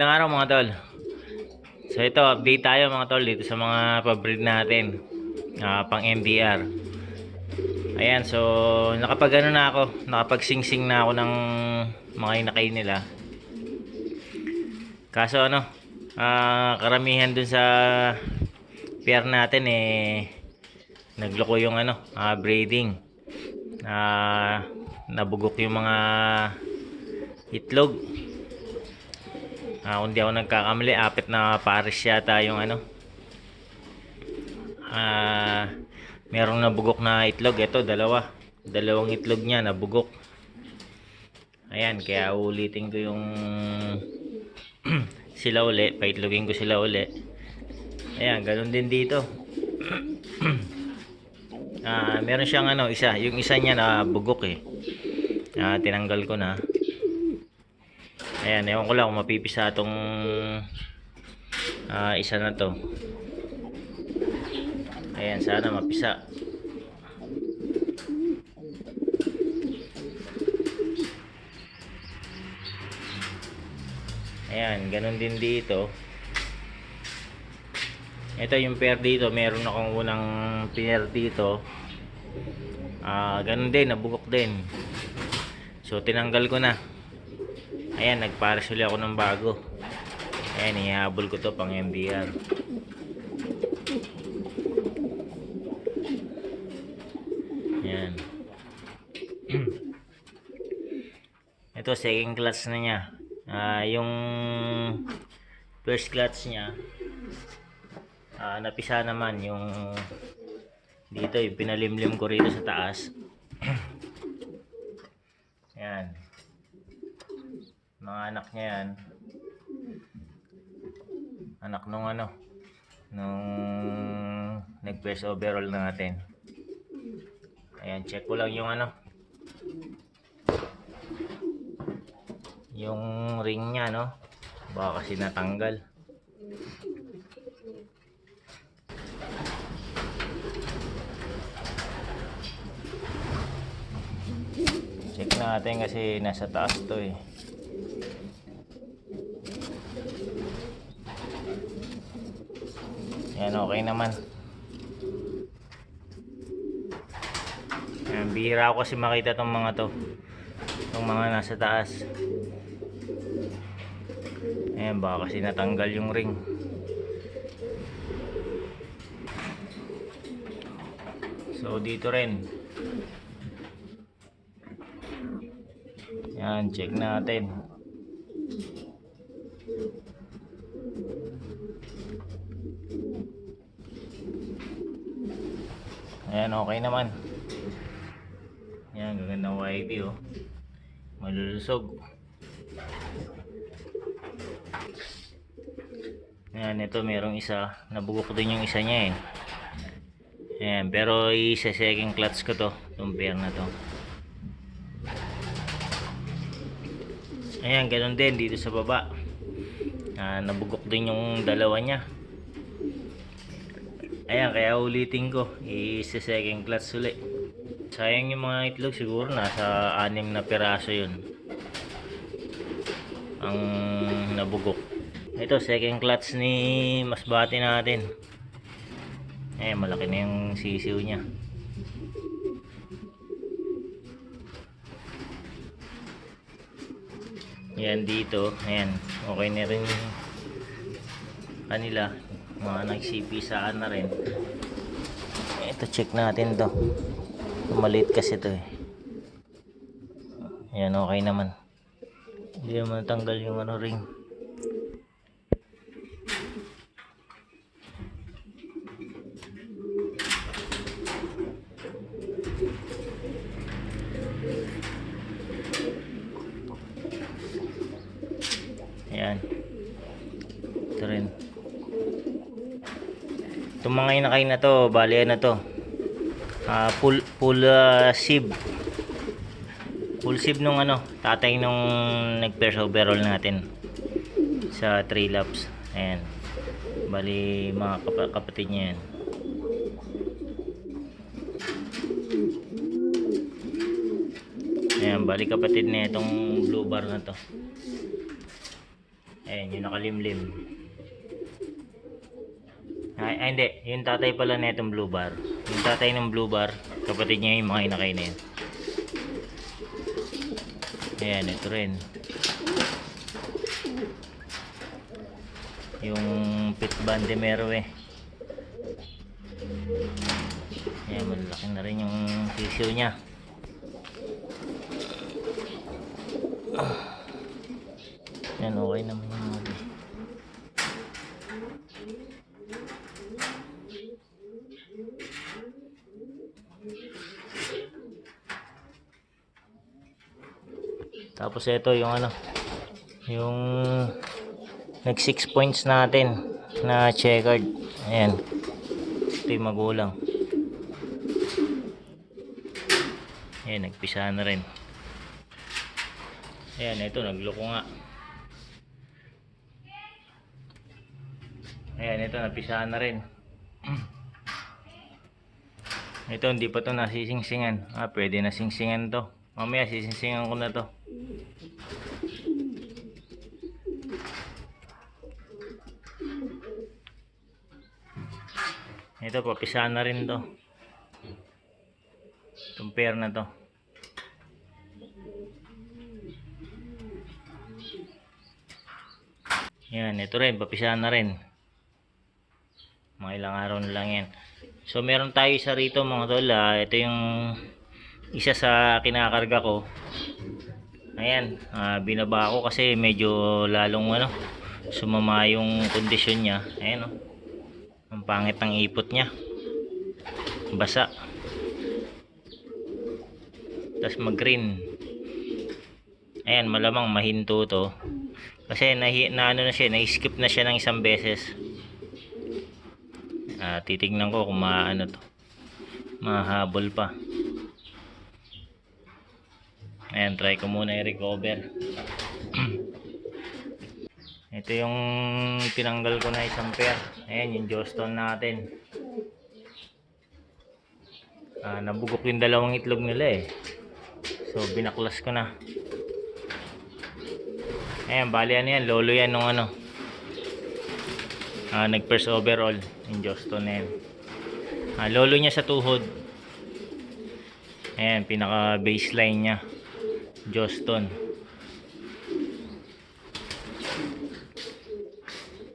Magandang araw mga tol. So ito, update tayo mga tol dito sa mga pabreed natin. Pang MDR. Ayan, so nakapag-singsing na ako ng mga inakay nila. Kaso karamihan dun sa pair natin nagloko yung breeding. Nabugok yung mga itlog. Kung di ako nagkakamali, apat na pares yata yung merong nabugok na itlog. Ito, dalawang itlog niya nabugok. Ayan, kaya ulitin ko yung sila uli, paitlogin ko sila uli. Ayan, ganun din dito. Meron siyang yung isa niya na bugok tinanggal ko na. Ayan, ewan ko lang kung mapipisa itong isa na to. Ayan, sana mapisa. Ayan, ganun din dito. Ito yung pair dito, meron akong unang pair dito. Ganun din, nabugok din. So, tinanggal ko na. Ayan, nagpares ulit ako ng bago. Ayan, ihabol ko to pang MDR. Ayan. Ito, second clutch na niya. Yung first clutch niya, napisa naman yung dito, yung pinalimlim ko rito sa taas. Ayan. Mga anak niya yan. Anak nung nung nag-press overall natin. Ayan, check ko lang yung yung ring niya, baka kasi natanggal. Check natin kasi nasa taas to Yan, okay naman. Yan, bihira ako kasi makita tong mga to. Itong mga nasa taas. Ayan, baka kasi natanggal yung ring. So, dito rin. Yan, check natin. Ayan, okay naman. Ayan, gagandang YB malulusog. Ayan, ito merong isa. Nabugok din yung isa niya Ayan, pero isa-second clutch ko to. Itong pair na to. Ayan, ganun din dito sa baba. Nabugok din yung dalawa niya. Ayan, kaya ulitin ko, isa-second clutch ulit. Sayang yung mga itlog, siguro nasa 6 na piraso yun ang nabugok. Ito, second clutch ni masbate natin. Malaki na yung sisiw niya. Yan dito, ayan, okay na rin kanila. Mga nagsipisaan na rin. Ito, check natin to. Maliit kasi to Ayan, okay naman. Hindi naman natanggal yung ring. Ayan. Ito rin. Itong mga inakay na to, bali to. Full sib. Full sib nung tatay nung nag-first overall natin sa 3 laps. Ayan. Bali mga kapatid niya yan. Ayan, bali kapatid na itong blue bar na to. Ayan, yung nakalimlim. Ay, hindi. Yung tatay pala na itong blue bar. Yung tatay ng blue bar, kapatid niya yung mga inakay na yun. Ayan, ito rin. Yung pit bandemero eh. Ayan, malaki na rin yung sisiw niya. Ayan, okay naman yung mga. Tapos ito yung ano, yung nag 6 points natin na checkered. Ayan, ito yung magulang. Ayan, nagpisa na rin. Ayan, ito nagloko nga. Ayan, ito napisa na rin. Ito hindi pa to nasisingsingan. Pwede na singsingan to. Mamaya sisingsingan ko na to. Ito papisa na rin to. Itong pair na to. Yan, ito rin papisa na rin. Mga ilang araw na lang yan. So meron tayo isa rito mga tol. Ito yung isa sa kinakarga ko. Ayan, binaba ko kasi medyo lalong ano, sumama yung kondisyon niya. Ayan, oh. Ang pangit ng ipot niya. Basa. Tapos mag-green. Ayan, malamang mahinto to. Kasi ano na siya, na-skip na siya ng isang beses. Titignan ko kung maano to. Mahabol pa. Ayan, try ko muna i-recover. Ito yung tinanggal ko na isang pair. Ayan, yung jawstone natin. Nabugok yung dalawang itlog nila eh. So, binaklas ko na. Ayan, bali ano yan. Lolo yan nung ano. Nag-first overall. Yung jawstone na yan. Lolo niya sa tuhod. Ayan, pinaka baseline niya. Jawstone.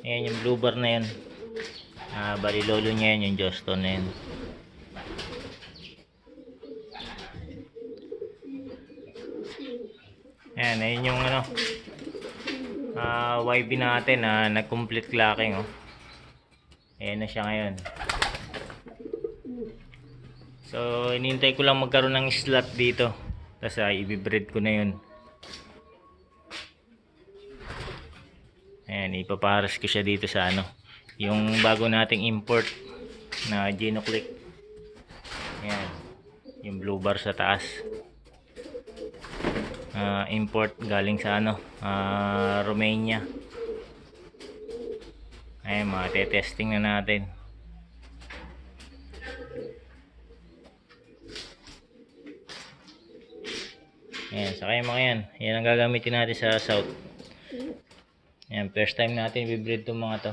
Ayan yung blue bar na yan. Bali lolo niya yan yung jawstone na yan. Ayan, ayun yung ano, YB natin na nag-complete clocking, oh. Ayan na siya ngayon. So, inintay ko lang magkaroon ng slot dito. Tapos i-breed ko na yun. Ayan, ipaparas ko siya dito sa ano, yung bago nating import na Genoclick. Ayan, yung blue bar sa taas. Import galing sa ano, Romania. Ayan, testing na natin. Ayan, saka yung mga yan. Yan ang gagamitin natin sa south. Ayan, first time natin i-breed itong mga to.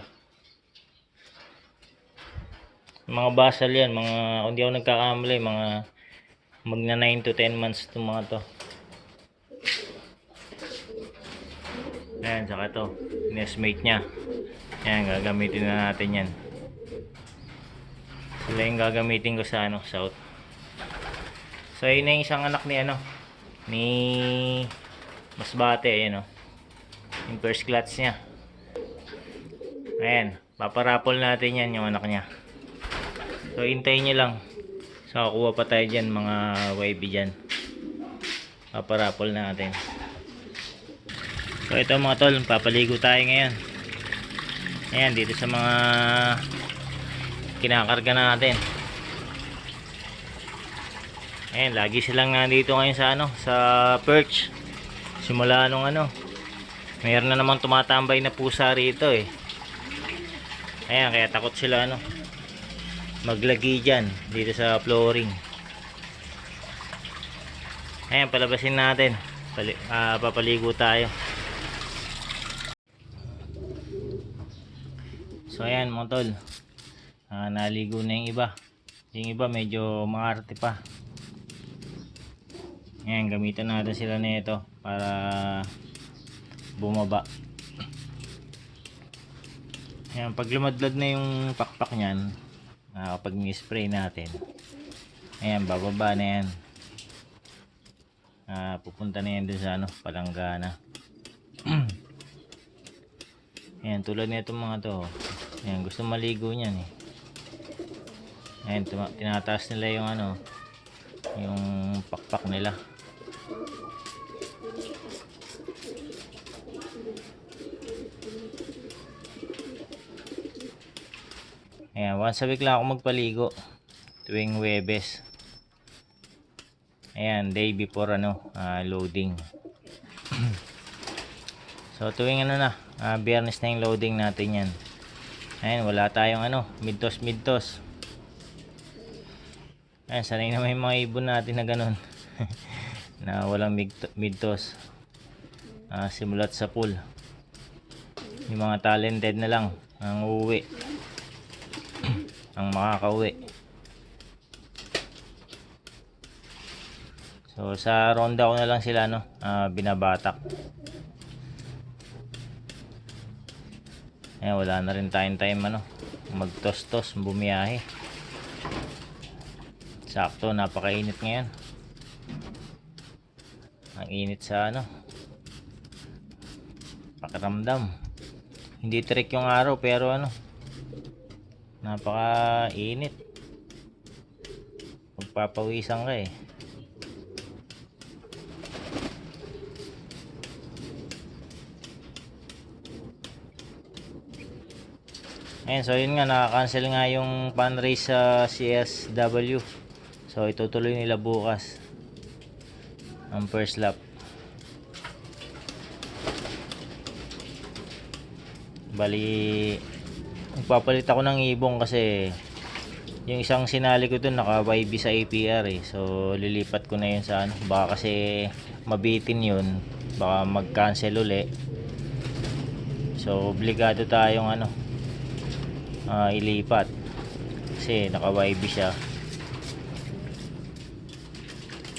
Mga basal yan, mga, kung di ako nagkakamali, mga magna 9 to 10 months itong mga to. Ayan, saka ito, nestmate nya. Ayan, gagamitin na natin yan. Sila yung gagamitin ko sa ano, south. So, yun na yung isang anak ni ano, ni Masbate. Ayan, oh. Yung first clutch nya. Ayan, paparapol natin yan yung anak nya. So, hintayin nyo lang. So, kuha pa tayo dyan, mga YB dyan. Paparapol natin. So, ito mga tol, papaligo tayo ngayon. Ayan, dito sa mga kinakarga natin. Ayan, lagi silang nandito ngayon sa ano, sa perch. Simula nung ano, mayroon na namang tumatambay na pusa rito eh. Ayan, kaya takot sila ano, maglagi dyan, dito sa flooring. Ayan, palabasin natin. Papaligo tayo. So ayan mga tol, naligo na yung iba. Yung iba medyo maarte pa. Ayan, gamitan natin sila nito para bumaba. Ayan, pag lumadlad na yung pakpak nyan, kapag ni-spray natin, ayan, bababa na yan. Pupunta na yan dun sa palanggana. Ayan, tulad nito mga to. Ayan, gusto maligo nyan eh. Ayan, tinataas nila yung yung pakpak nila. Ayan, once a week lang ako magpaligo tuwing Huwebes. Ayan, day before loading. So tuwing Biyernes na yung loading natin yan. Ayan, wala tayong midtos. Ayan, sanay naman yung mga ibon natin na ganun. Na walang midtos. Simulat sa pool. Yung mga talented na lang ang uuwi. Ang makakauwi. So sa ronda ko na lang sila binabatak. Ayan, wala na rin tayong time magtos-tos, bumiyahe. Sakto, napakainit ngayon. Ang init sa pakiramdam. Hindi trick yung araw pero napakainit. Magpapawisan ka eh. Ayan, so yun nga, naka-cancel nga yung pan race sa CSW. So itutuloy nila bukas ang first lap. Bali, magpapalit ako ng ibong kasi yung isang sinali ko dun naka YB sa APR eh. So lilipat ko na yun sa baka kasi mabitin yun, baka mag-cancel uli. So obligado tayong ilipat kasi naka YB siya.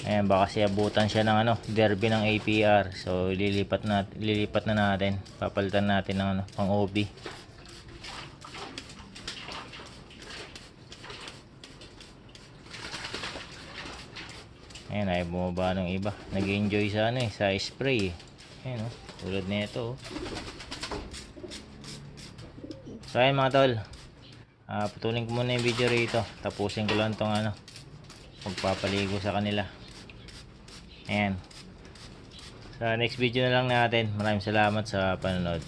Ayan, baka siyabutan siya ng derby ng APR. So lilipat na natin, papalitan natin ng pang OB. Ayan, ay bumaba ng iba, nag-enjoy sa sa spray eh. Ayan tulad nito So ayan mga tol, putulin ko muna yung video rito, tapusin ko lang tong magpapaligo sa kanila. Ayan, sa next video na lang natin. Maraming salamat sa panonood.